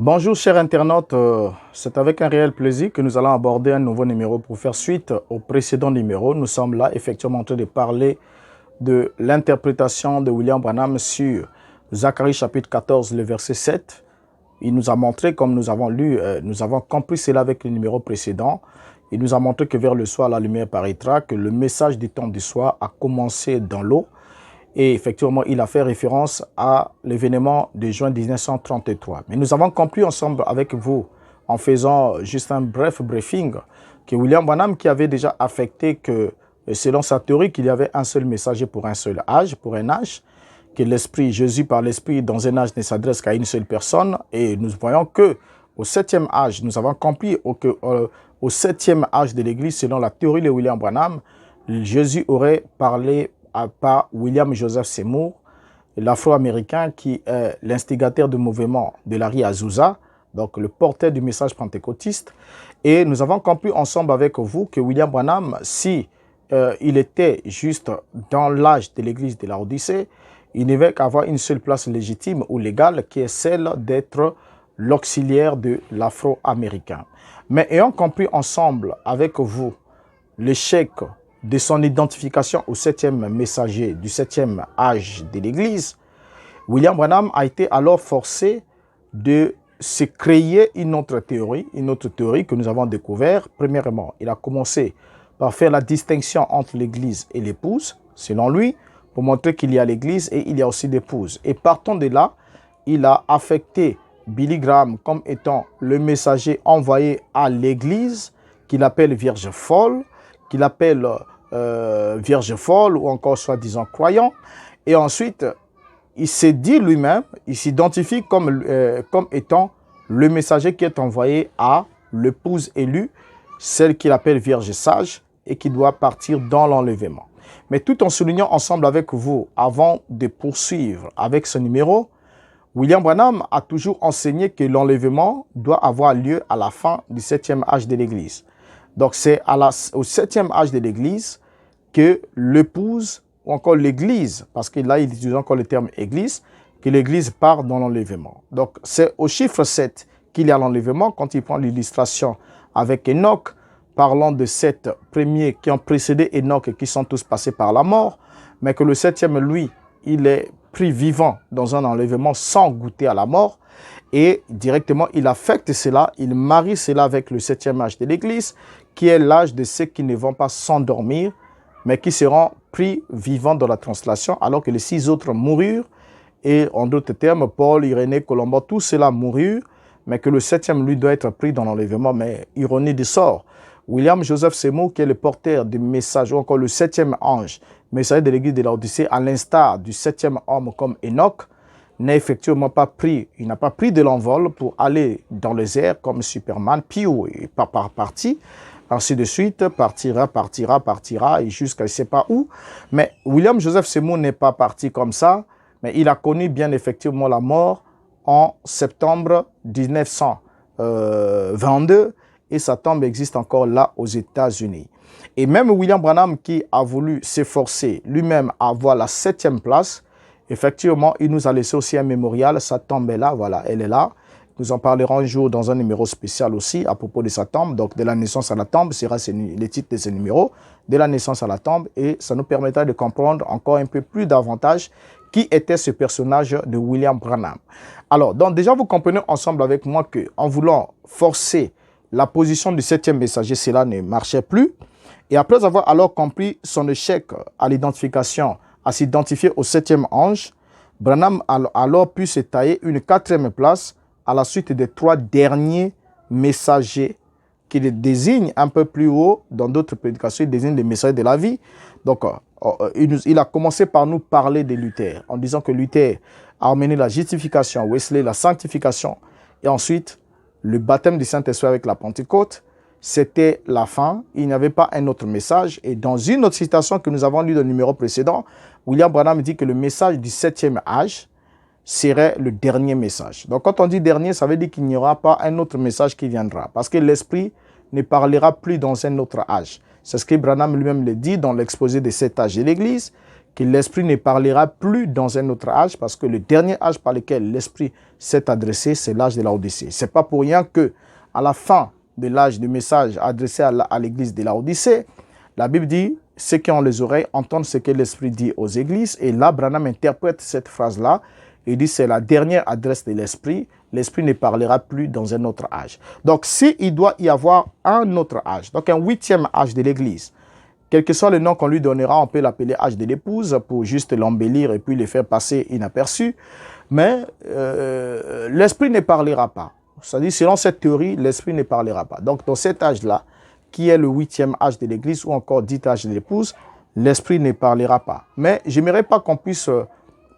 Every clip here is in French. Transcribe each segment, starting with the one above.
Bonjour chers internautes, c'est avec un réel plaisir que nous allons aborder un nouveau numéro pour faire suite au précédent numéro. Nous sommes là effectivement en train de parler de l'interprétation de William Branham sur Zacharie chapitre 14, le verset 7. Il nous a montré, comme nous avons lu, nous avons compris cela avec le numéro précédent. Il nous a montré que vers le soir, la lumière paraîtra, que le message du temps du soir a commencé dans l'eau. Et effectivement, il a fait référence à l'événement de juin 1933. Mais nous avons compris ensemble avec vous, en faisant juste un bref briefing, que William Branham, qui avait déjà affecté que, selon sa théorie, qu'il y avait un seul messager pour un seul âge, pour un âge, que l'Esprit, Jésus par l'Esprit, dans un âge ne s'adresse qu'à une seule personne. Et nous voyons que au septième âge, nous avons compris qu'au septième âge de l'Église, selon la théorie de William Branham, Jésus aurait parlé par William Joseph Seymour, l'Afro-Américain qui est l'instigateur du mouvement de Larry Azusa, donc le porteur du message pentecôtiste. Et nous avons compris ensemble avec vous que William Branham, si il était juste dans l'âge de l'église de la Odyssée, il n'avait qu'avoir une seule place légitime ou légale qui est celle d'être l'auxiliaire de l'Afro-Américain. Mais ayant compris ensemble avec vous l'échec de son identification au septième messager du septième âge de l'Église, William Branham a été alors forcé de se créer une autre théorie que nous avons découvert. Premièrement, il a commencé par faire la distinction entre l'Église et l'épouse, selon lui, pour montrer qu'il y a l'Église et il y a aussi l'épouse. Et partant de là, il a affecté Billy Graham comme étant le messager envoyé à l'Église, qu'il appelle Vierge folle, qu'il appelle Vierge folle ou encore soi-disant croyant. Et ensuite, il s'est dit lui-même, il s'identifie comme étant le messager qui est envoyé à l'épouse élue, celle qu'il appelle Vierge sage et qui doit partir dans l'enlèvement. Mais tout en soulignant ensemble avec vous, avant de poursuivre avec ce numéro, William Branham a toujours enseigné que l'enlèvement doit avoir lieu à la fin du septième âge de l'Église. Donc c'est au septième âge de l'Église que l'épouse ou encore l'Église, parce que là il utilise encore le terme Église, que l'Église part dans l'enlèvement. Donc c'est au chiffre 7 qu'il y a l'enlèvement, quand il prend l'illustration avec Enoch, parlant de 7 premiers qui ont précédé Enoch et qui sont tous passés par la mort, mais que le septième, lui, il est pris vivant dans un enlèvement sans goûter à la mort. Et directement, il affecte cela, il marie cela avec le septième âge de l'Église, qui est l'âge de ceux qui ne vont pas s'endormir, mais qui seront pris vivants dans la translation, alors que les 6 autres moururent. Et en d'autres termes, Paul, Irénée, Colomban, tous ceux-là moururent, mais que le septième, lui, doit être pris dans l'enlèvement. Mais ironie du sort, William Joseph Seymour, qui est le porteur du message, ou encore le septième ange, messager de l'église de la Odyssée, à l'instar du septième homme comme Enoch, n'a effectivement pas pris, il n'a pas pris de l'envol pour aller dans les airs comme Superman, puis par partie, ainsi de suite, partira, et jusqu'à je ne sais pas où. Mais William Joseph Seymour n'est pas parti comme ça, mais il a connu bien effectivement la mort en septembre 1922, et sa tombe existe encore là aux États-Unis. Et même William Branham, qui a voulu s'efforcer lui-même à avoir la 7e place, effectivement, il nous a laissé aussi un mémorial. Sa tombe est là, voilà, elle est là. Nous en parlerons un jour dans un numéro spécial aussi à propos de sa tombe. Donc, de la naissance à la tombe sera le titre de ce numéro, de la naissance à la tombe. Et ça nous permettra de comprendre encore un peu plus davantage qui était ce personnage de William Branham. Alors, donc déjà, vous comprenez ensemble avec moi qu'en voulant forcer la position du septième messager, cela ne marchait plus. Et après avoir alors compris son échec à l'identification, à s'identifier au septième ange, Branham a alors pu se tailler une 4e place à la suite des 3 derniers messagers qu'il désigne un peu plus haut dans d'autres prédications, il désigne les messagers de la vie. Donc, il a commencé par nous parler de Luther, en disant que Luther a amené la justification, Wesley la sanctification, et ensuite le baptême du Saint-Esprit avec la Pentecôte. C'était la fin, il n'y avait pas un autre message. Et dans une autre citation que nous avons lue dans le numéro précédent, William Branham dit que le message du septième âge serait le dernier message. Donc quand on dit dernier, ça veut dire qu'il n'y aura pas un autre message qui viendra, parce que l'Esprit ne parlera plus dans un autre âge. C'est ce que Branham lui-même le dit dans l'exposé des 7 âges de l'Église, que l'Esprit ne parlera plus dans un autre âge, parce que le dernier âge par lequel l'Esprit s'est adressé, c'est l'âge de Laodicée. Ce n'est pas pour rien que à la fin de l'âge du message adressé à l'église de Laodicée, la Bible dit, ceux qui ont les oreilles entendent ce que l'Esprit dit aux églises. Et là, Branham interprète cette phrase-là et dit, c'est la dernière adresse de l'Esprit. L'Esprit ne parlera plus dans un autre âge. Donc, s'il doit y avoir un autre âge, donc un 8e âge de l'église, quel que soit le nom qu'on lui donnera, on peut l'appeler âge de l'épouse pour juste l'embellir et puis le faire passer inaperçu. Mais l'Esprit ne parlera pas. C'est-à-dire, selon cette théorie, l'Esprit ne parlera pas. Donc, dans cet âge-là, qui est le 8e âge de l'Église ou encore dit âge de l'épouse, l'Esprit ne parlera pas. Mais je n'aimerais pas qu'on puisse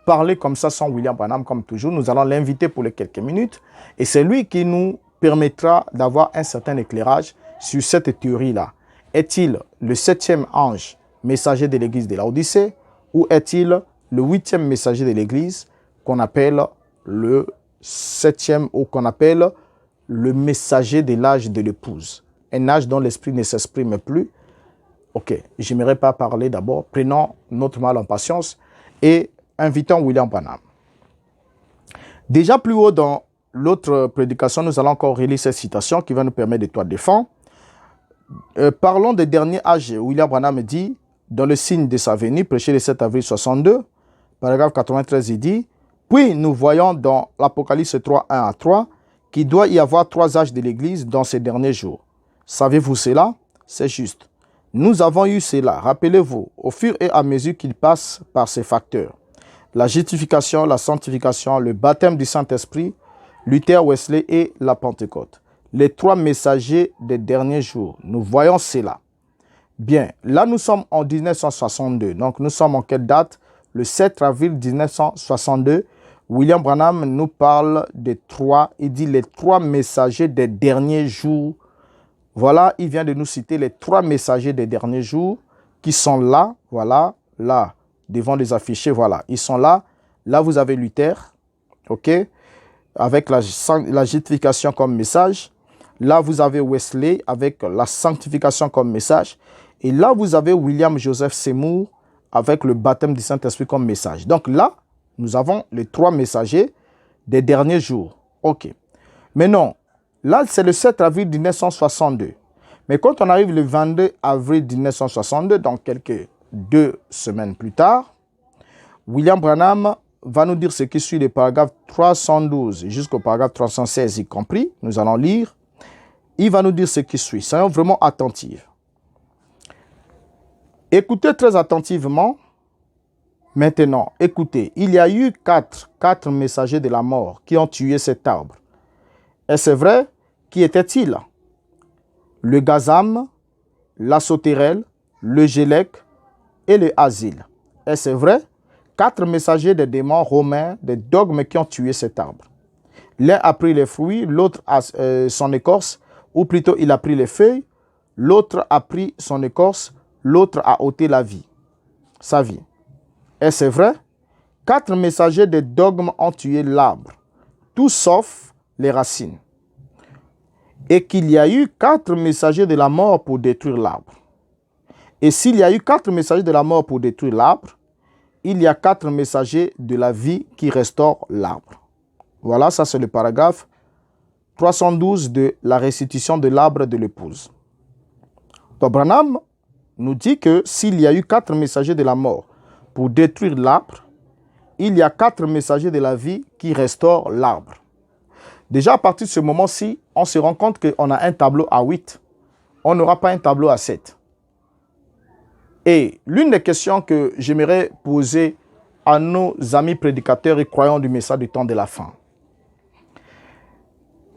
parler comme ça sans William Branham, comme toujours. Nous allons l'inviter pour les quelques minutes. Et c'est lui qui nous permettra d'avoir un certain éclairage sur cette théorie-là. Est-il le 7e ange messager de l'Église de Laodicée ou est-il le 8e messager de l'Église qu'on appelle le 7e ou qu'on appelle le messager de l'âge de l'épouse, un âge dont l'esprit ne s'exprime plus. Ok, je n'aimerais pas parler d'abord. Prenons notre mal en patience et invitons William Branham. Déjà plus haut dans l'autre prédication, nous allons encore relire cette citation qui va nous permettre de toi défendre. Parlons des derniers âges. William Branham dit, dans le signe de sa venue, prêché le 7 avril 62, paragraphe 93, il dit, puis nous voyons dans l'Apocalypse 3, 1 à 3, qu'il doit y avoir 3 âges de l'Église dans ces derniers jours. Savez-vous cela? C'est juste. Nous avons eu cela, rappelez-vous, au fur et à mesure qu'il passe par ces facteurs. La justification, la sanctification, le baptême du Saint-Esprit, Luther, Wesley et la Pentecôte. Les 3 messagers des derniers jours. Nous voyons cela. Bien, là nous sommes en 1962. Donc nous sommes en quelle date? Le 7 avril 1962. William Branham nous parle des 3, il dit les 3 messagers des derniers jours. Voilà, il vient de nous citer les 3 messagers des derniers jours qui sont là, voilà, là, devant les affichés, voilà, ils sont là. Là, vous avez Luther, ok, avec la justification comme message. Là, vous avez Wesley avec la sanctification comme message. Et là, vous avez William Joseph Seymour avec le baptême du Saint-Esprit comme message. Donc là, nous avons les 3 messagers des derniers jours. Ok. Mais non, là, c'est le 7 avril 1962. Mais quand on arrive le 22 avril 1962, donc quelques 2 semaines plus tard, William Branham va nous dire ce qui suit les paragraphes 312 jusqu'au paragraphe 316 y compris. Nous allons lire. Il va nous dire ce qui suit. Soyons vraiment attentifs. Écoutez très attentivement. Maintenant, écoutez, il y a eu quatre messagers de la mort qui ont tué cet arbre. Est-ce vrai? Qui étaient-ils? Le gazam, l'assotérel, le gélec et le asile. Est-ce vrai? 4 messagers des démons romains, des dogmes qui ont tué cet arbre. L'un a pris les fruits, l'autre a son écorce, ou plutôt il a pris les feuilles, l'autre a pris son écorce, l'autre a ôté la vie, sa vie. Est-ce vrai? 4 messagers des dogmes ont tué l'arbre, tout sauf les racines. Et qu'il y a eu 4 messagers de la mort pour détruire l'arbre. Et s'il y a eu 4 messagers de la mort pour détruire l'arbre, il y a 4 messagers de la vie qui restaurent l'arbre. Voilà, ça c'est le paragraphe 312 de la restitution de l'arbre de l'épouse. Donc Branham nous dit que s'il y a eu 4 messagers de la mort pour détruire l'arbre, il y a 4 messagers de la vie qui restaurent l'arbre. Déjà, à partir de ce moment-ci, on se rend compte qu'on a un tableau à 8. On n'aura pas un tableau à 7. Et l'une des questions que j'aimerais poser à nos amis prédicateurs et croyants du message du temps de la fin.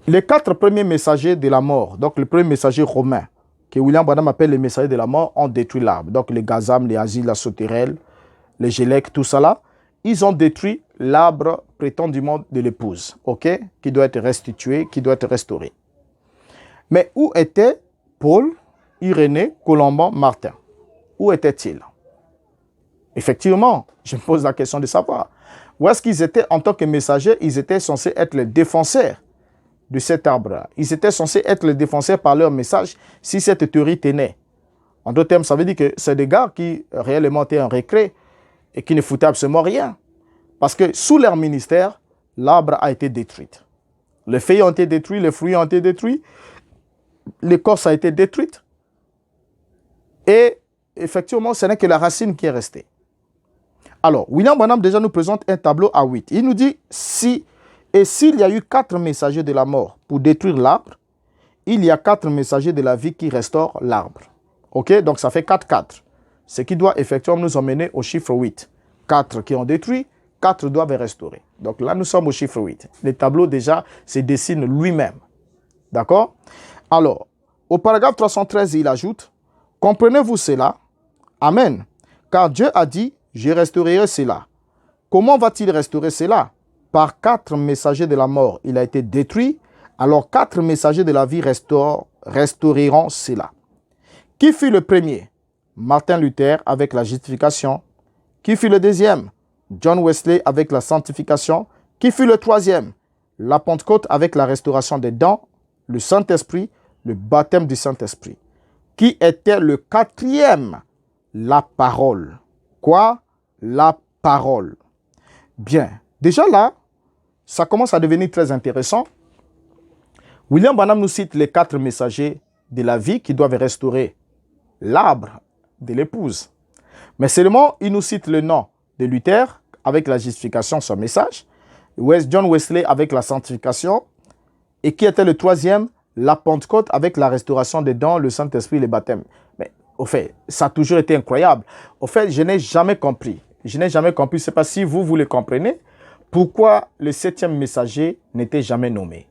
Les 4 premiers messagers de la mort, donc le premier messager romain, que William Branham appelle les messagers de la mort, ont détruit l'arbre. Donc les gazam, les asiles, la sotérel, les gélèques, tout ça là, ils ont détruit l'arbre prétendument de l'épouse, ok, qui doit être restitué, qui doit être restauré. Mais où étaient Paul, Irénée, Colomban, Martin? Où étaient-ils? Effectivement, je me pose la question de savoir. Où est-ce qu'ils étaient en tant que messagers? Ils étaient censés être les défenseurs de cet arbre. Ils étaient censés être les défenseurs par leur message si cette théorie tenait. En d'autres termes, ça veut dire que c'est des gars qui réellement étaient en récré et qui ne foutaient absolument rien. Parce que sous leur ministère, l'arbre a été détruit. Les feuilles ont été détruites, les fruits ont été détruits, l'écorce a été détruite. Et effectivement, ce n'est que la racine qui est restée. Alors, William Branham déjà nous présente un tableau à 8. Il nous dit, s'il y a eu 4 messagers de la mort pour détruire l'arbre, il y a 4 messagers de la vie qui restaurent l'arbre. OK? Donc, ça fait 4. Ce qui doit effectivement nous emmener au chiffre 8. 4 qui ont détruit, 4 doivent restaurer. Donc là, nous sommes au chiffre 8. Le tableau déjà se dessine lui-même. D'accord? Alors, au paragraphe 313, il ajoute, « Comprenez-vous cela? Amen. Car Dieu a dit, je restaurerai cela. Comment va-t-il restaurer cela? Par 4 messagers de la mort, il a été détruit. Alors 4 messagers de la vie restaureront cela. Qui fut le premier? Martin Luther avec la justification. Qui fut le deuxième? John Wesley avec la sanctification. Qui fut le troisième? La Pentecôte avec la restauration des dents, le Saint-Esprit, le baptême du Saint-Esprit. Qui était le quatrième? La parole. Quoi? La parole. Bien. Déjà là, ça commence à devenir très intéressant. William Branham nous cite les 4 messagers de la vie qui doivent restaurer l'arbre de l'épouse. Mais seulement, il nous cite le nom de Luther avec la justification, son message. John Wesley avec la sanctification. Et qui était le troisième? La Pentecôte avec la restauration des dents, le Saint-Esprit, le baptême. Mais au fait, ça a toujours été incroyable. Au fait, je n'ai jamais compris. Je n'ai jamais compris, je ne sais pas si vous le comprenez, pourquoi le 7e messager n'était jamais nommé.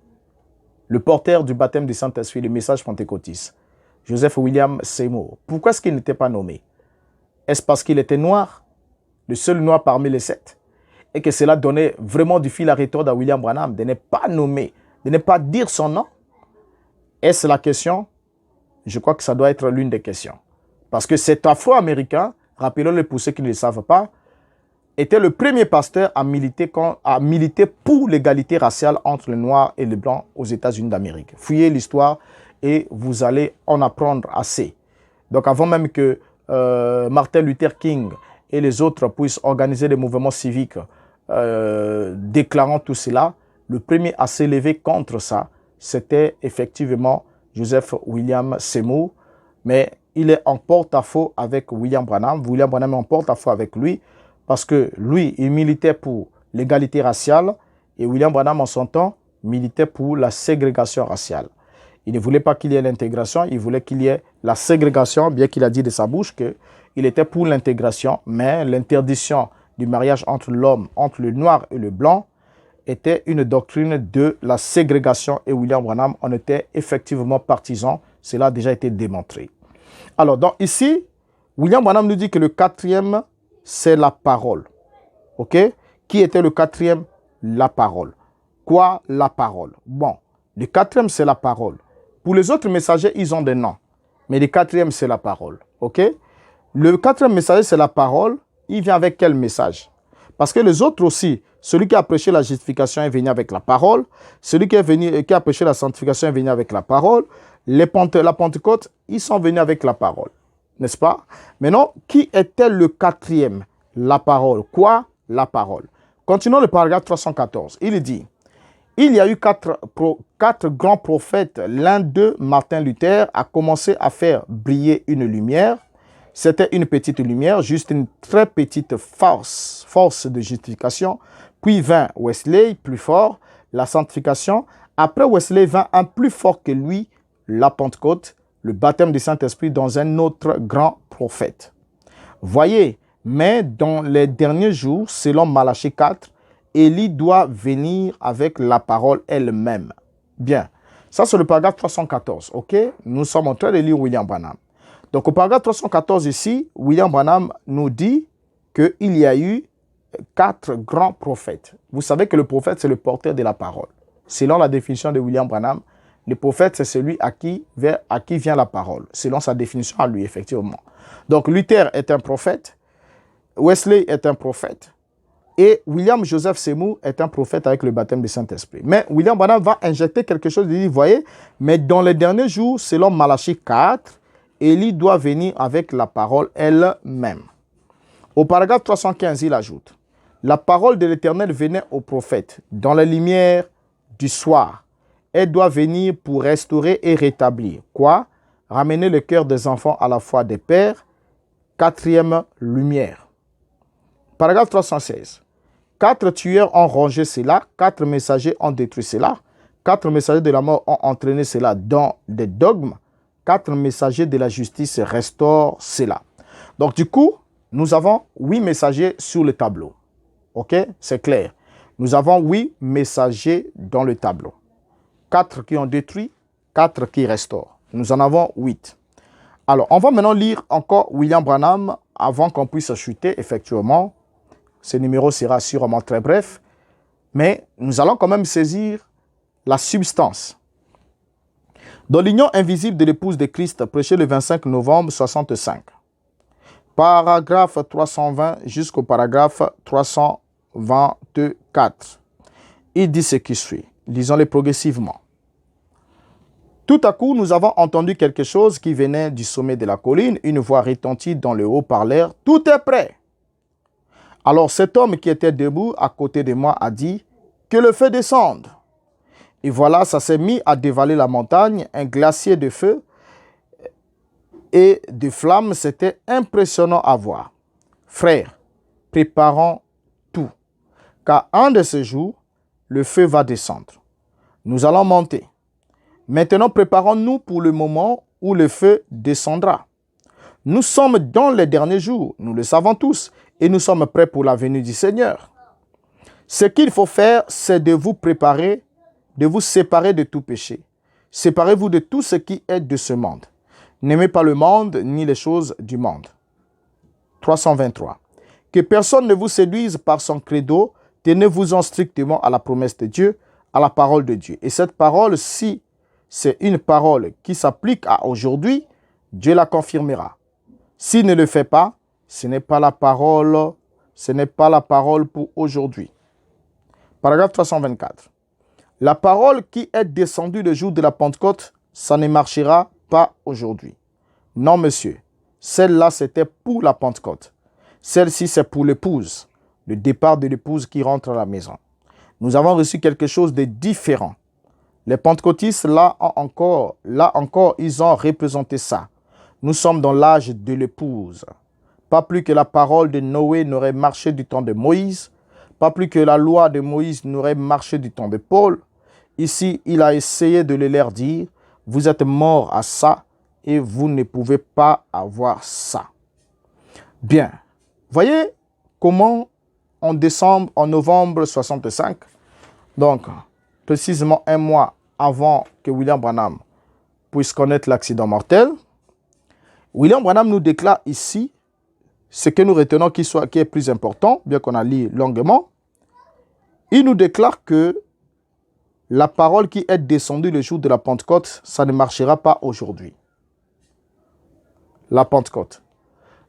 Le porteur du baptême du Saint-Esprit, le message pentecôtiste, Joseph William Seymour. Pourquoi est-ce qu'il n'était pas nommé? Est-ce parce qu'il était noir? Le seul noir parmi les 7? Et que cela donnait vraiment du fil à retordre à William Branham de ne pas nommer, de ne pas dire son nom? Est-ce la question? Je crois que ça doit être l'une des questions. Parce que cet Afro-Américain, rappelons-le pour ceux qui ne le savent pas, était le premier pasteur à militer pour l'égalité raciale entre les Noirs et les Blancs aux États-Unis d'Amérique. Fouillez l'histoire et vous allez en apprendre assez. Donc avant même que Martin Luther King et les autres puissent organiser des mouvements civiques déclarant tout cela, le premier à s'élever contre ça, c'était effectivement Joseph William Seymour, mais il est en porte-à-faux avec William Branham. William Branham est en porte-à-faux avec lui parce que lui, il militait pour l'égalité raciale et William Branham, en son temps, militait pour la ségrégation raciale. Il ne voulait pas qu'il y ait l'intégration, il voulait qu'il y ait la ségrégation, bien qu'il a dit de sa bouche qu'il était pour l'intégration, mais l'interdiction du mariage entre l'homme, entre le noir et le blanc, était une doctrine de la ségrégation et William Branham en était effectivement partisan. Cela a déjà été démontré. Alors, donc ici, William Branham nous dit que le 4e, c'est la parole. OK? Qui était le 4e? La parole. Quoi? La parole. Bon, le 4e, c'est la parole. Pour les autres messagers, ils ont des noms. Mais le 4e, c'est la parole. OK? Le 4e messager, c'est la parole. Il vient avec quel message? Parce que les autres aussi, celui qui a prêché la justification est venu avec la parole. Celui qui a prêché la sanctification est venu avec la parole. La Pentecôte, ils sont venus avec la parole. N'est-ce pas? Maintenant, qui était le 4e? La parole. Quoi? La parole. Continuons le paragraphe 314. Il dit, il y a eu 4 grands prophètes. L'un d'eux, Martin Luther, a commencé à faire briller une lumière. C'était une petite lumière, juste une très petite force de justification. Puis vint Wesley, plus fort, la sanctification. Après Wesley vint un plus fort que lui, la Pentecôte, le baptême du Saint-Esprit dans un autre grand prophète. Voyez, mais dans les derniers jours, selon Malachie 4, Élie doit venir avec la parole elle-même. Bien, ça c'est le paragraphe 314, ok? Nous sommes en train de lire William Branham. Donc au paragraphe 314 ici, William Branham nous dit qu'il y a eu 4 grands prophètes. Vous savez que le prophète, c'est le porteur de la parole. Selon la définition de William Branham, le prophète, c'est celui à qui vient la parole, selon sa définition à lui, effectivement. Donc Luther est un prophète, Wesley est un prophète, et William Joseph Seymour est un prophète avec le baptême du Saint-Esprit. Mais William Branham va injecter quelque chose, il dit, voyez, mais dans les derniers jours, selon Malachie 4, Élie doit venir avec la parole elle-même. Au paragraphe 315, il ajoute, la parole de l'Éternel venait au prophète dans la lumière du soir. Elle doit venir pour restaurer et rétablir. Quoi? Ramener le cœur des enfants à la foi des pères. Quatrième lumière. Paragraphe 316. 4 tueurs ont rongé cela, 4 messagers ont détruit cela, 4 messagers de la mort ont entraîné cela dans des dogmes, 4 messagers de la justice restaurent cela. Donc du coup, nous avons 8 messagers sur le tableau. Ok? C'est clair. Nous avons 8 messagers dans le tableau. 4 qui ont détruit, 4 qui restaurent. Nous en avons 8. Alors, on va maintenant lire encore William Branham avant qu'on puisse chuter, effectivement. Ce numéro sera sûrement très bref, mais nous allons quand même saisir la substance. Dans l'union invisible de l'épouse de Christ, prêché le 25 novembre 65. Paragraphe 320 jusqu'au paragraphe 324. Il dit ce qui suit. Lisons-les progressivement. Tout à coup, nous avons entendu quelque chose qui venait du sommet de la colline. Une voix retentit dans le haut-parleur. « Tout est prêt !» Alors cet homme qui était debout à côté de moi a dit « Que le feu descende !» Et voilà, ça s'est mis à dévaler la montagne, un glacier de feu et de flammes. C'était impressionnant à voir. Frères, préparons tout, car un de ces jours, le feu va descendre. Nous allons monter. Maintenant, préparons-nous pour le moment où le feu descendra. Nous sommes dans les derniers jours, nous le savons tous, et nous sommes prêts pour la venue du Seigneur. Ce qu'il faut faire, c'est de vous préparer, de vous séparer de tout péché. Séparez-vous de tout ce qui est de ce monde. N'aimez pas le monde ni les choses du monde. 323. Que personne ne vous séduise par son credo, tenez-vous-en strictement à la promesse de Dieu, à la parole de Dieu. Et cette parole, si c'est une parole qui s'applique à aujourd'hui, Dieu la confirmera. S'il ne le fait pas, ce n'est pas la parole pour aujourd'hui. Paragraphe 324. La parole qui est descendue le jour de la Pentecôte, ça ne marchera pas aujourd'hui. Non, monsieur. Celle-là, c'était pour la Pentecôte. Celle-ci, c'est pour l'épouse. Le départ de l'épouse qui rentre à la maison. Nous avons reçu quelque chose de différent. Les pentecôtistes, là encore, ils ont représenté ça. Nous sommes dans l'âge de l'épouse. Pas plus que la parole de Noé n'aurait marché du temps de Moïse. Pas plus que la loi de Moïse n'aurait marché du temps de Paul. Ici, il a essayé de leur dire, vous êtes morts à ça et vous ne pouvez pas avoir ça. Bien. Voyez comment en novembre 65, donc précisément un mois avant que William Branham puisse connaître l'accident mortel, William Branham nous déclare ici ce que nous retenons qui est plus important, bien qu'on a lu longuement. Il nous déclare que la parole qui est descendue le jour de la Pentecôte, ça ne marchera pas aujourd'hui. La Pentecôte.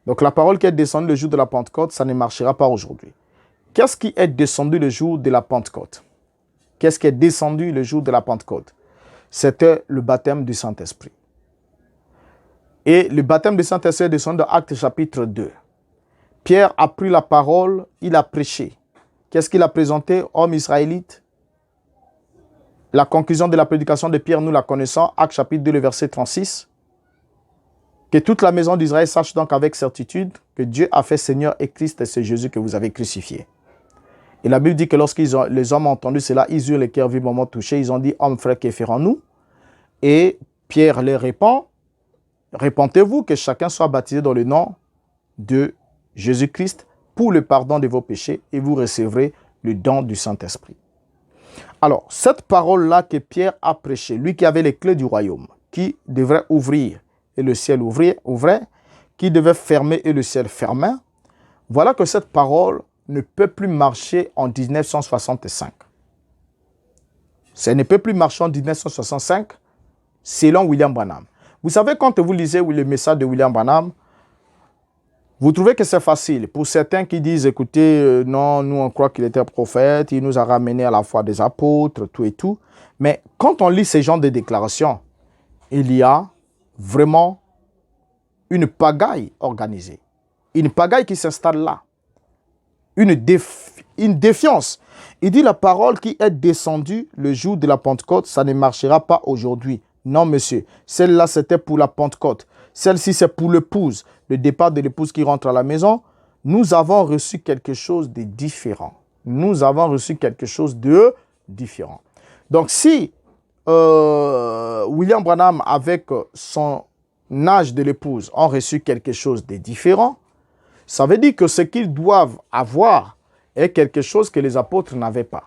Donc la parole qui est descendue le jour de la Pentecôte, ça ne marchera pas aujourd'hui. Qu'est-ce qui est descendu le jour de la Pentecôte? Qu'est-ce qui est descendu le jour de la Pentecôte? C'était le baptême du Saint-Esprit. Et le baptême du Saint-Esprit est descendu dans Actes chapitre 2. Pierre a pris la parole, il a prêché. Qu'est-ce qu'il a présenté, homme israélite? La conclusion de la prédication de Pierre, nous la connaissons, Actes chapitre 2, le verset 36. Que toute la maison d'Israël sache donc avec certitude que Dieu a fait Seigneur et Christ, et c'est Jésus que vous avez crucifié. Et la Bible dit que les hommes ont entendu cela, ils eurent le cœur vivement touchés. Ils ont dit, hommes, frères, que ferons-nous? Et Pierre leur répond, répentez-vous que chacun soit baptisé dans le nom de Jésus-Christ pour le pardon de vos péchés et vous recevrez le don du Saint-Esprit. Alors, cette parole-là que Pierre a prêchée, lui qui avait les clés du royaume, qui devrait ouvrir et le ciel ouvrait, qui devait fermer et le ciel fermait, voilà que cette parole ne peut plus marcher en 1965. Ça ne peut plus marcher en 1965 selon William Branham. Vous savez, quand vous lisez le message de William Branham, vous trouvez que c'est facile. Pour certains qui disent, écoutez, non, nous on croit qu'il était prophète, il nous a ramené à la foi des apôtres, tout et tout. Mais quand on lit ces genres de déclarations, il y a vraiment une pagaille organisée. une pagaille qui s'installe là. Une défiance. Il dit la parole qui est descendue le jour de la Pentecôte, ça ne marchera pas aujourd'hui. Non, monsieur. Celle-là, c'était pour la Pentecôte. Celle-ci, c'est pour l'épouse. Le départ de l'épouse qui rentre à la maison. Nous avons reçu quelque chose de différent. Nous avons reçu quelque chose de différent. Donc, si William Branham, avec son âge de l'épouse, ont reçu quelque chose de différent, ça veut dire que ce qu'ils doivent avoir est quelque chose que les apôtres n'avaient pas.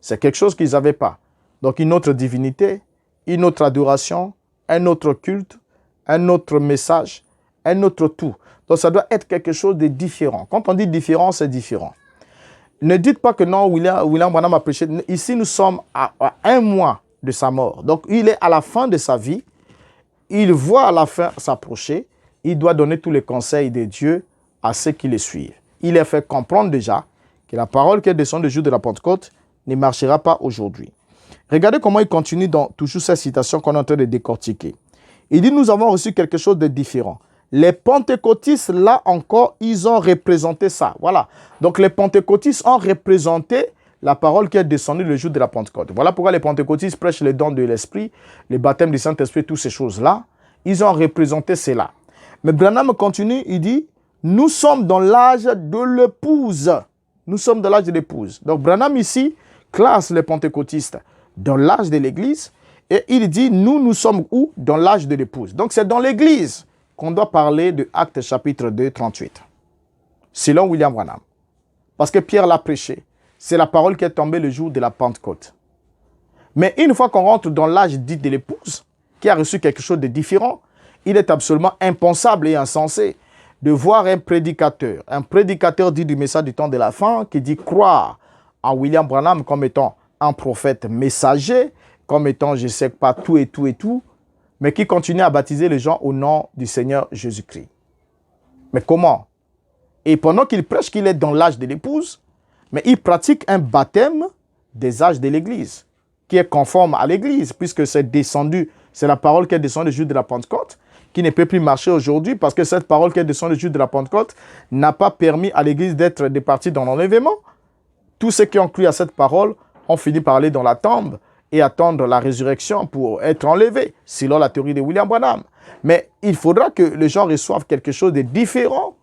C'est quelque chose qu'ils n'avaient pas. Donc, une autre divinité, une autre adoration, un autre culte, un autre message, un autre tout. Donc, ça doit être quelque chose de différent. Quand on dit différent, c'est différent. Ne dites pas que non, William Branham a prêché. Ici, nous sommes à 1 mois de sa mort. Donc, il est à la fin de sa vie. Il voit la fin s'approcher. Il doit donner tous les conseils de Dieu à ceux qui le suivent. Il a fait comprendre déjà que la parole qui est descendue le jour de la Pentecôte ne marchera pas aujourd'hui. Regardez comment il continue dans toujours cette citation qu'on est en train de décortiquer. Il dit, nous avons reçu quelque chose de différent. Les pentecôtistes, là encore, ils ont représenté ça. Voilà. Donc, les pentecôtistes ont représenté la parole qui est descendue le jour de la Pentecôte. Voilà pourquoi les pentecôtistes prêchent les dons de l'Esprit, le baptême du Saint-Esprit, toutes ces choses-là. Ils ont représenté cela. Mais Branham continue, il dit, nous sommes dans l'âge de l'épouse. Nous sommes dans l'âge de l'épouse. Donc, Branham ici classe les pentecôtistes dans l'âge de l'église. Et il dit, nous sommes où? Dans l'âge de l'épouse. Donc, c'est dans l'église qu'on doit parler de Actes chapitre 2, 38. Selon William Branham. Parce que Pierre l'a prêché. C'est la parole qui est tombée le jour de la Pentecôte. Mais une fois qu'on rentre dans l'âge dit de l'épouse, qui a reçu quelque chose de différent, il est absolument impensable et insensé de voir un prédicateur dit du message du temps de la fin, qui dit croire en William Branham comme étant un prophète messager, comme étant je ne sais pas tout et tout et tout, mais qui continue à baptiser les gens au nom du Seigneur Jésus-Christ. Mais comment? Et pendant qu'il prêche qu'il est dans l'âge de l'épouse, mais il pratique un baptême des âges de l'Église, qui est conforme à l'Église, puisque c'est descendu, c'est la parole qui est descendue le jour de la Pentecôte, qui ne peut plus marcher aujourd'hui, parce que cette parole qui est descendue le jour de la Pentecôte n'a pas permis à l'Église d'être départie dans l'enlèvement. Tous ceux qui ont cru à cette parole ont fini par aller dans la tombe et attendre la résurrection pour être enlevés, selon la théorie de William Branham. Mais il faudra que les gens reçoivent quelque chose de différent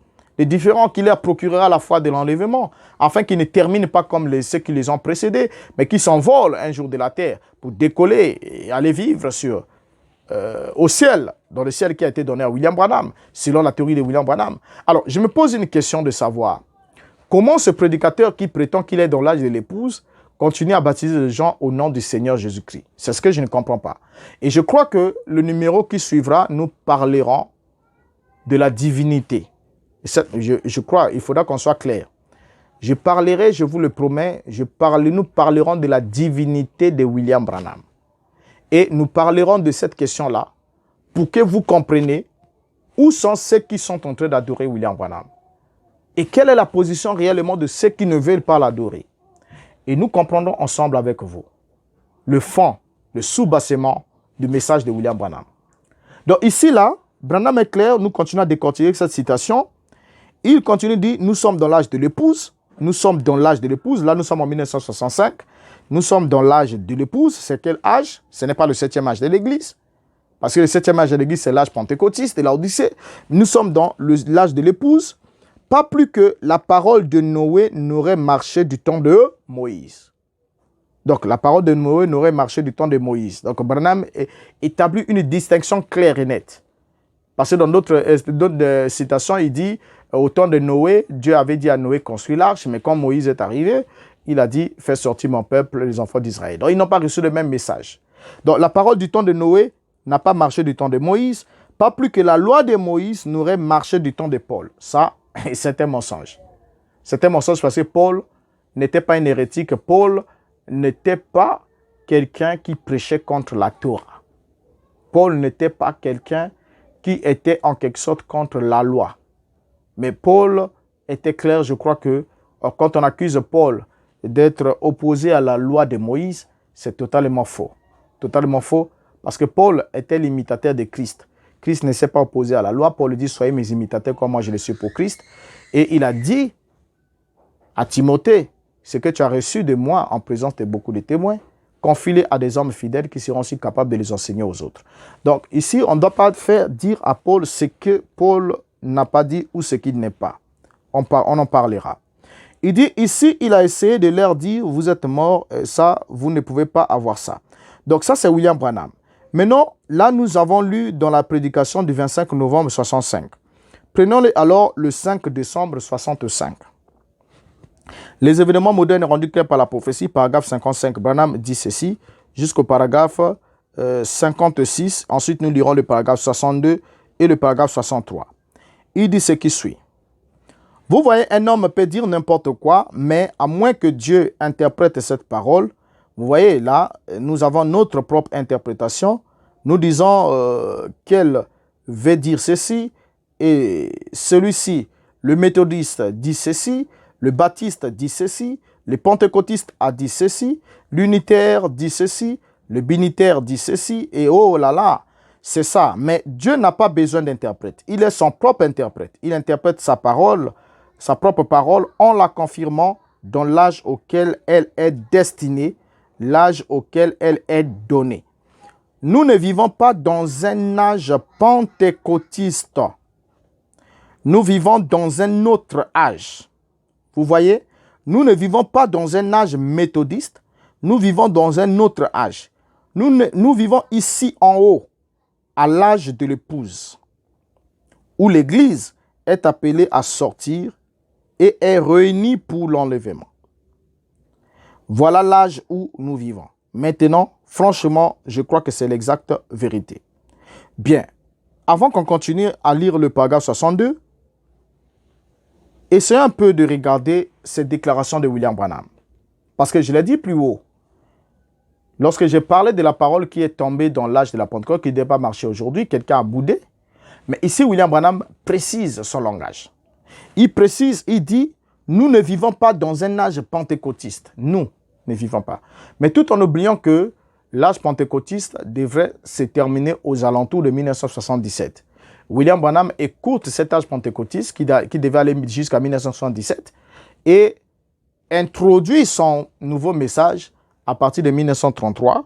qui leur procurera la foi de l'enlèvement, afin qu'ils ne terminent pas comme ceux qui les ont précédés, mais qui s'envolent un jour de la terre pour décoller et aller vivre au ciel, dans le ciel qui a été donné à William Branham, selon la théorie de William Branham. Alors, je me pose une question de savoir, comment ce prédicateur qui prétend qu'il est dans l'âge de l'épouse continue à baptiser les gens au nom du Seigneur Jésus-Christ? C'est ce que je ne comprends pas. Et je crois que le numéro qui suivra, nous parlerons de la divinité. Je crois, il faudra qu'on soit clair. Je parlerai, je vous le promets, nous parlerons de la divinité de William Branham. Et nous parlerons de cette question-là pour que vous compreniez où sont ceux qui sont en train d'adorer William Branham. Et quelle est la position réellement de ceux qui ne veulent pas l'adorer. Et nous comprendrons ensemble avec vous le fond, le sous-bassement du message de William Branham. Donc ici, là, Branham est clair, nous continuons à décortiquer cette citation. Il continue de dire, nous sommes dans l'âge de l'épouse. Nous sommes dans l'âge de l'épouse. Là, nous sommes en 1965. Nous sommes dans l'âge de l'épouse. C'est quel âge? Ce n'est pas le 7e âge de l'Église. Parce que le 7e âge de l'Église, c'est l'âge pentecôtiste de l'Odyssée. Nous sommes dans l'âge de l'épouse. Pas plus que la parole de Noé n'aurait marché du temps de Moïse. Donc, la parole de Noé n'aurait marché du temps de Moïse. Donc, Branham établit une distinction claire et nette. Parce que dans d'autres citations, il dit, au temps de Noé, Dieu avait dit à Noé construire l'arche, mais quand Moïse est arrivé, il a dit, fais sortir mon peuple, les enfants d'Israël. Donc, ils n'ont pas reçu le même message. Donc, la parole du temps de Noé n'a pas marché du temps de Moïse, pas plus que la loi de Moïse n'aurait marché du temps de Paul. Ça, c'est un mensonge. C'est un mensonge parce que Paul n'était pas un hérétique. Paul n'était pas quelqu'un qui prêchait contre la Torah. Paul n'était pas quelqu'un qui était en quelque sorte contre la loi. Mais Paul était clair, je crois que quand on accuse Paul d'être opposé à la loi de Moïse, c'est totalement faux. Totalement faux, parce que Paul était l'imitateur de Christ. Christ ne s'est pas opposé à la loi. Paul dit, soyez mes imitateurs comme moi je le suis pour Christ. Et il a dit à Timothée, ce que tu as reçu de moi en présence de beaucoup de témoins, confie-le à des hommes fidèles qui seront aussi capables de les enseigner aux autres. Donc ici, on ne doit pas faire dire à Paul ce que Paul n'a pas dit ou ce qu'il n'est pas. On en parlera. Il dit ici, il a essayé de leur dire, vous êtes morts, ça, vous ne pouvez pas avoir ça. Donc ça, c'est William Branham. Maintenant, là, nous avons lu dans la prédication du 25 novembre 65. Prenons-le alors le 5 décembre 65. Les événements modernes rendus clairs par la prophétie, paragraphe 55, Branham dit ceci, jusqu'au paragraphe 56. Ensuite, nous lirons le paragraphe 62 et le paragraphe 63. Il dit ce qui suit. Vous voyez, un homme peut dire n'importe quoi, mais à moins que Dieu interprète cette parole, vous voyez, là, nous avons notre propre interprétation. Nous disons qu'elle veut dire ceci, et celui-ci, le méthodiste, dit ceci, le baptiste dit ceci, le pentecôtiste a dit ceci, l'unitaire dit ceci, le binitaire dit ceci, et oh là là, c'est ça. Mais Dieu n'a pas besoin d'interprète. Il est son propre interprète. Il interprète sa parole, sa propre parole, en la confirmant dans l'âge auquel elle est destinée, l'âge auquel elle est donnée. Nous ne vivons pas dans un âge pentecôtiste. Nous vivons dans un autre âge. Vous voyez, nous ne vivons pas dans un âge méthodiste, nous vivons dans un autre âge. Nous vivons ici en haut, à l'âge de l'épouse, où l'Église est appelée à sortir et est réunie pour l'enlèvement. Voilà l'âge où nous vivons. Maintenant, franchement, je crois que c'est l'exacte vérité. Bien, avant qu'on continue à lire le paragraphe 62, essayez un peu de regarder cette déclaration de William Branham. Parce que je l'ai dit plus haut. Lorsque j'ai parlé de la parole qui est tombée dans l'âge de la Pentecôte, qui ne devait pas marcher aujourd'hui, quelqu'un a boudé. Mais ici, William Branham précise son langage. Il précise, il dit, nous ne vivons pas dans un âge pentecôtiste. Nous ne vivons pas. Mais tout en oubliant que l'âge pentecôtiste devrait se terminer aux alentours de 1977. William Branham écoute cet âge pentecôtiste qui devait aller jusqu'à 1977 et introduit son nouveau message à partir de 1933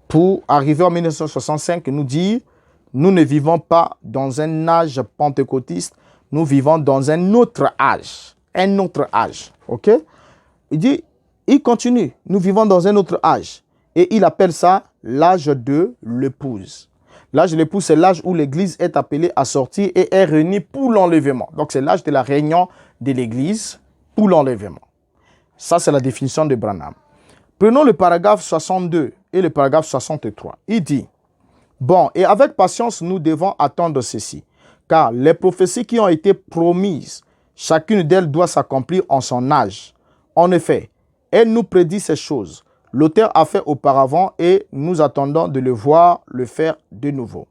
pour arriver en 1965 et nous dire nous ne vivons pas dans un âge pentecôtiste, nous vivons dans un autre âge. Un autre âge. OK? Il continue. Nous vivons dans un autre âge. Et il appelle ça l'âge de l'épouse. L'âge de l'épouse, c'est l'âge où l'Église est appelée à sortir et est réunie pour l'enlèvement. Donc, c'est l'âge de la réunion de l'Église pour l'enlèvement. Ça, c'est la définition de Branham. Prenons le paragraphe 62 et le paragraphe 63. Il dit, bon, et avec patience, nous devons attendre ceci, car les prophéties qui ont été promises, chacune d'elles doit s'accomplir en son âge. En effet, elle nous prédit ces choses. L'auteur a fait auparavant et nous attendons de le voir le faire de nouveau.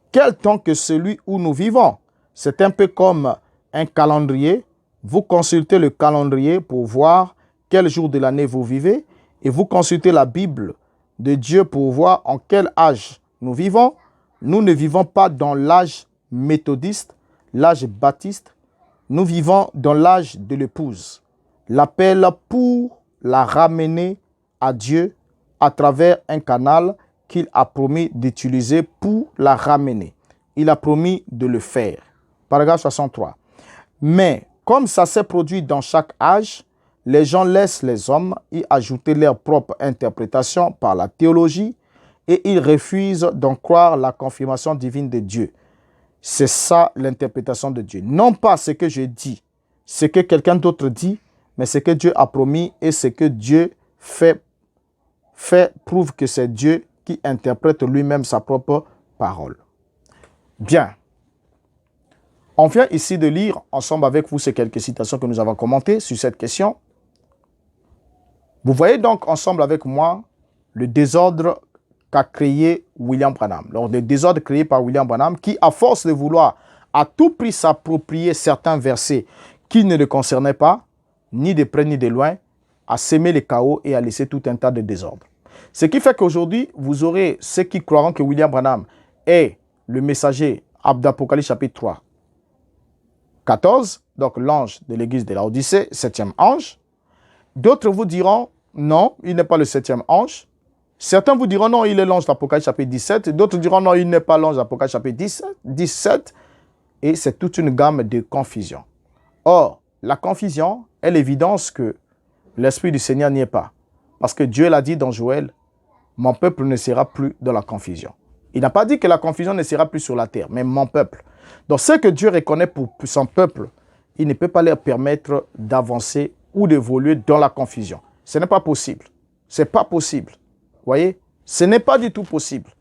Quel temps que celui où nous vivons? C'est un peu comme un calendrier. Vous consultez le calendrier pour voir quel jour de l'année vous vivez et vous consultez la Bible de Dieu pour voir en quel âge nous vivons. Nous ne vivons pas dans l'âge méthodiste, l'âge baptiste. Nous vivons dans l'âge de l'épouse. L'appel pour la ramener à Dieu à travers un canal qu'il a promis d'utiliser pour la ramener. Il a promis de le faire. Paragraphe 63. Mais comme ça s'est produit dans chaque âge, les gens laissent les hommes y ajouter leur propre interprétation par la théologie et ils refusent d'en croire la confirmation divine de Dieu. C'est ça l'interprétation de Dieu. Non pas ce que je dis, ce que quelqu'un d'autre dit, mais ce que Dieu a promis et ce que Dieu fait prouve que c'est Dieu qui interprète lui-même sa propre parole. Bien. On vient ici de lire ensemble avec vous ces quelques citations que nous avons commentées sur cette question. Vous voyez donc ensemble avec moi le désordre qu'a créé William Branham. Le désordre créé par William Branham qui, à force de vouloir à tout prix s'approprier certains versets qui ne le concernaient pas, ni de près ni de loin, a sémé le chaos et a laissé tout un tas de désordre. Ce qui fait qu'aujourd'hui, vous aurez ceux qui croiront que William Branham est le messager d'Apocalypse chapitre 3, 14, donc l'ange de l'église de Laodicée, septième ange. D'autres vous diront, non, il n'est pas le septième ange. Certains vous diront, non, il est l'ange d'Apocalypse chapitre 17. D'autres diront, non, il n'est pas l'ange d'Apocalypse chapitre 17. Et c'est toute une gamme de confusion. Or, la confusion est l'évidence que l'Esprit du Seigneur n'y est pas. Parce que Dieu l'a dit dans Joël, mon peuple ne sera plus dans la confusion. Il n'a pas dit que la confusion ne sera plus sur la terre, mais mon peuple. Donc, ce que Dieu reconnaît pour son peuple, il ne peut pas leur permettre d'avancer ou d'évoluer dans la confusion. Ce n'est pas possible. Ce n'est pas possible. Vous voyez? Ce n'est pas du tout possible.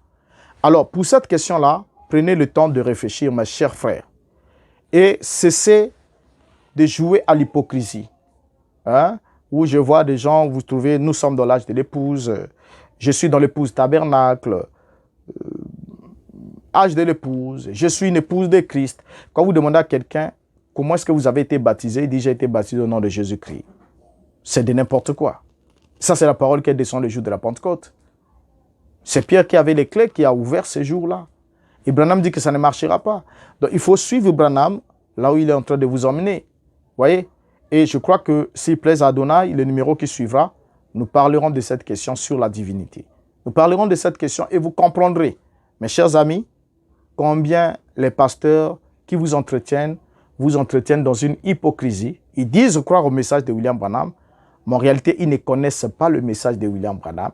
Alors, pour cette question-là, prenez le temps de réfléchir, mes chers frères, et cessez de jouer à l'hypocrisie. Hein? Où je vois des gens, vous trouvez, nous sommes dans l'âge de l'épouse, je suis dans l'épouse tabernacle, âge de l'épouse, je suis une épouse de Christ. Quand vous demandez à quelqu'un, comment est-ce que vous avez été baptisé, il dit, j'ai été baptisé au nom de Jésus-Christ. C'est de n'importe quoi. Ça, c'est la parole qui descend le jour de la Pentecôte. C'est Pierre qui avait les clés, qui a ouvert ces jours-là. Et Branham dit que ça ne marchera pas. Donc, il faut suivre Branham là où il est en train de vous emmener. Vous voyez? Et je crois que s'il plaise à Adonai, le numéro qui suivra, nous parlerons de cette question sur la divinité. Nous parlerons de cette question et vous comprendrez, mes chers amis, combien les pasteurs qui vous entretiennent dans une hypocrisie. Ils disent croire au message de William Branham, mais en réalité, ils ne connaissent pas le message de William Branham.